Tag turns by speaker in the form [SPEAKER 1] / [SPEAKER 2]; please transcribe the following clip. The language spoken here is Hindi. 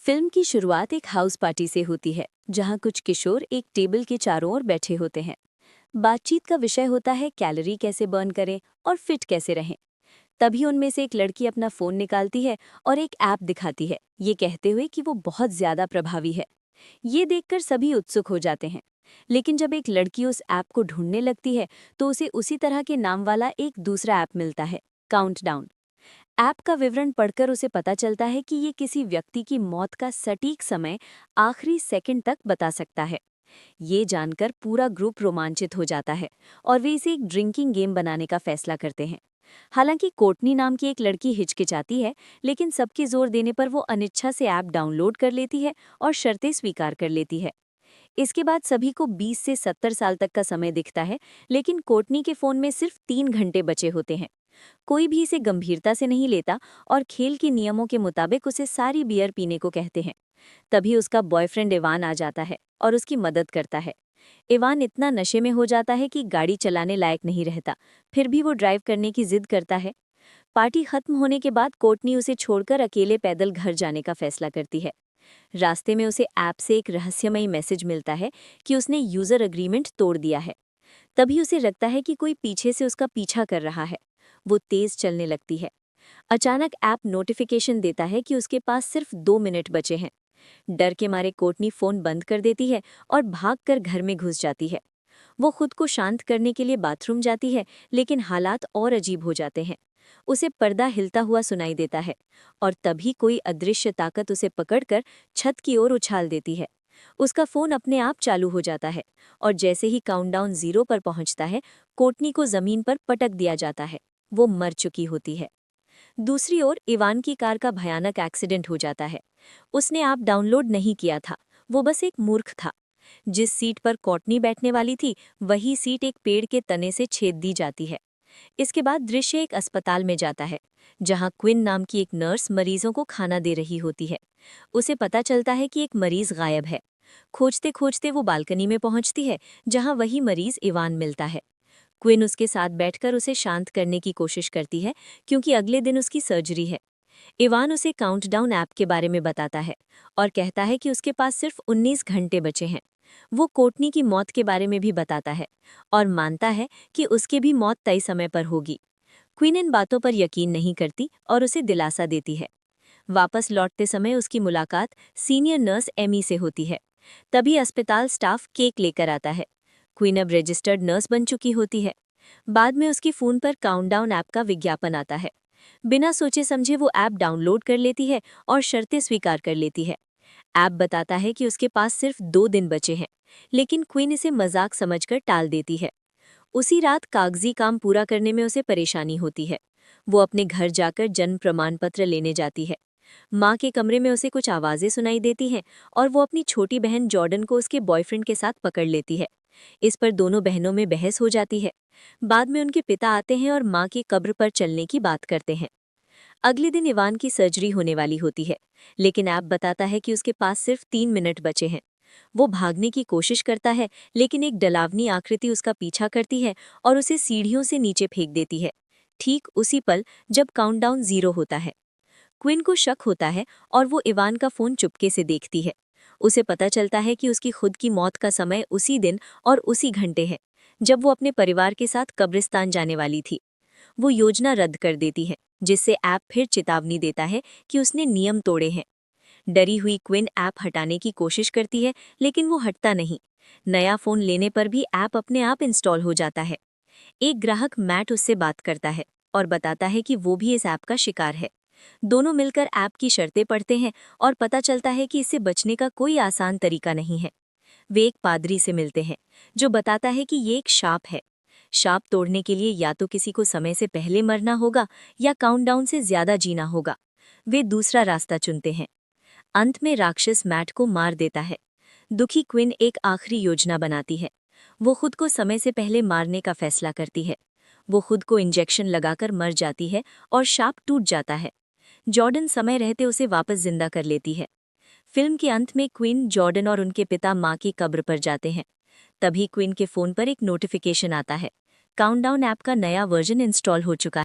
[SPEAKER 1] फिल्म की शुरुआत एक हाउस पार्टी से होती है जहां कुछ किशोर एक टेबल के चारों ओर बैठे होते हैं। बातचीत का विषय होता है कैलोरी कैसे बर्न करें और फिट कैसे रहें। तभी उनमें से एक लड़की अपना फोन निकालती है और एक ऐप दिखाती है, ये कहते हुए कि वो बहुत ज्यादा प्रभावी है। ये देखकर सभी उत्सुक हो जाते हैं। लेकिन जब एक लड़की उस ऐप को ढूंढने लगती है तो उसे उसी तरह के नाम वाला एक दूसरा ऐप मिलता है, काउंटडाउन। ऐप का विवरण पढ़कर उसे पता चलता है कि ये किसी व्यक्ति की मौत का सटीक समय आखिरी सेकंड तक बता सकता है। ये जानकर पूरा ग्रुप रोमांचित हो जाता है और वे इसे एक ड्रिंकिंग गेम बनाने का फैसला करते हैं। हालांकि कोर्टनी नाम की एक लड़की हिचकिचाती है, लेकिन सबके जोर देने पर वो अनिच्छा से ऐप डाउनलोड कर लेती है और शर्तें स्वीकार कर लेती है। इसके बाद सभी को 20 से 70 साल तक का समय दिखता है, लेकिन कोर्टनी के फोन में सिर्फ 3 घंटे बचे होते हैं। कोई भी इसे गंभीरता से नहीं लेता और खेल के नियमों के मुताबिक उसे सारी बियर पीने को कहते हैं। तभी उसका बॉयफ्रेंड इवान आ जाता है और उसकी मदद करता है। इवान इतना नशे में हो जाता है कि गाड़ी चलाने लायक नहीं रहता, फिर भी वो ड्राइव करने की जिद करता है। पार्टी खत्म होने के बाद कोर्टनी उसे छोड़कर अकेले पैदल घर जाने का फैसला करती है। रास्ते में उसे ऐप से एक रहस्यमयी मैसेज मिलता है कि उसने यूजर अग्रीमेंट तोड़ दिया है। तभी उसे लगता है कि कोई पीछे से उसका पीछा कर रहा है। वो तेज चलने लगती है। अचानक ऐप नोटिफिकेशन देता है कि उसके पास सिर्फ 2 मिनट बचे हैं। डर के मारे कोर्टनी फोन बंद कर देती है और भागकर घर में घुस जाती है। वो खुद को शांत करने के लिए बाथरूम जाती है, लेकिन हालात और अजीब हो जाते हैं। उसे पर्दा हिलता हुआ सुनाई देता है और तभी कोई अदृश्य ताकत उसे पकड़कर छत की ओर उछाल देती है। उसका फोन अपने आप चालू हो जाता है और जैसे ही काउंटडाउन 0 पर पहुंचता है, कोर्टनी को जमीन पर पटक दिया जाता है। वो मर चुकी होती है। दूसरी ओर इवान की कार का भयानक एक्सीडेंट हो जाता है। उसने ऐप डाउनलोड नहीं किया था, वो बस एक मूर्ख था। जिस सीट पर कोर्टनी बैठने वाली थी, वही सीट एक पेड़ के तने से छेद दी जाती है। इसके बाद दृश्य एक अस्पताल में जाता है, जहां क्विन नाम की एक नर्स मरीजों को खाना दे रही होती है। उसे पता चलता है कि एक मरीज गायब है। खोजते खोजते वो बालकनी में पहुंचती है, जहां वही मरीज इवान मिलता है। क्विन उसके साथ बैठकर उसे शांत करने की कोशिश करती है, क्योंकि अगले दिन उसकी सर्जरी है। इवान उसे काउंटडाउन ऐप के बारे में बताता है और कहता है कि उसके पास सिर्फ 19 घंटे बचे हैं। वो कोर्टनी की मौत के बारे में भी बताता है और मानता है कि उसकी भी मौत तय समय पर होगी। क्वीन इन बातों पर यकीन नहीं करती और उसे दिलासा देती है। वापस लौटते समय उसकी मुलाकात सीनियर नर्स एमी से होती है। तभी अस्पताल स्टाफ केक लेकर आता है। क्वीन अब रजिस्टर्ड नर्स बन चुकी होती है। बाद में उसकी फ़ोन पर काउंटडाउन ऐप का विज्ञापन आता है। बिना सोचे समझे वो ऐप डाउनलोड कर लेती है और शर्तें स्वीकार कर लेती है। ऐप बताता है कि उसके पास सिर्फ 2 दिन बचे हैं, लेकिन क्वीन इसे मजाक समझकर टाल देती है। उसी रात कागजी काम पूरा करने में उसे परेशानी होती है। वो अपने घर जाकर जन्म प्रमाण पत्र लेने जाती है। माँ के कमरे में उसे कुछ आवाज़ें सुनाई देती हैं और वो अपनी छोटी बहन जॉर्डन को उसके बॉयफ्रेंड के साथ पकड़ लेती है। इस पर दोनों बहनों में बहस हो जाती है। बाद में उनके पिता आते हैं और माँ की कब्र पर चलने की बात करते हैं। अगले दिन इवान की सर्जरी होने वाली होती है, लेकिन ऐप बताता है कि उसके पास सिर्फ 3 मिनट बचे हैं। वो भागने की कोशिश करता है, लेकिन एक डरावनी आकृति उसका पीछा करती है और उसे सीढ़ियों से नीचे फेंक देती है, ठीक उसी पल जब काउंटडाउन 0 होता है। क्विन को शक होता है और वो इवान का फोन चुपके से देखती है। उसे पता चलता है कि उसकी खुद की मौत का समय उसी दिन और उसी घंटे है, जब वो अपने परिवार के साथ कब्रिस्तान जाने वाली थी। वो योजना रद्द कर देती है, जिससे ऐप फिर चेतावनी देता है कि उसने नियम तोड़े हैं। डरी हुई क्विन ऐप हटाने की कोशिश करती है, लेकिन वो हटता नहीं। नया फोन लेने पर भी ऐप अपने आप इंस्टॉल हो जाता है। एक ग्राहक मैट उससे बात करता है और बताता है कि वो भी इस ऐप का शिकार है। दोनों मिलकर ऐप की शर्तें पढ़ते हैं और पता चलता है कि इससे बचने का कोई आसान तरीका नहीं है। वे एक पादरी से मिलते हैं, जो बताता है कि ये एक शाप है। शाप तोड़ने के लिए या तो किसी को समय से पहले मरना होगा या काउंटडाउन से ज्यादा जीना होगा। वे दूसरा रास्ता चुनते हैं। अंत में राक्षस मैट को मार देता है। दुखी क्विन एक आखिरी योजना बनाती है। वो खुद को समय से पहले मारने का फैसला करती है। वो खुद को इंजेक्शन लगाकर मर जाती है और शाप टूट जाता है। जॉर्डन समय रहते उसे वापस जिंदा कर लेती है। फिल्म के अंत में क्वीन, जॉर्डन और उनके पिता माँ की कब्र पर जाते हैं। तभी क्वीन के फोन पर एक नोटिफिकेशन आता है। काउंटडाउन ऐप का नया वर्जन इंस्टॉल हो चुका है।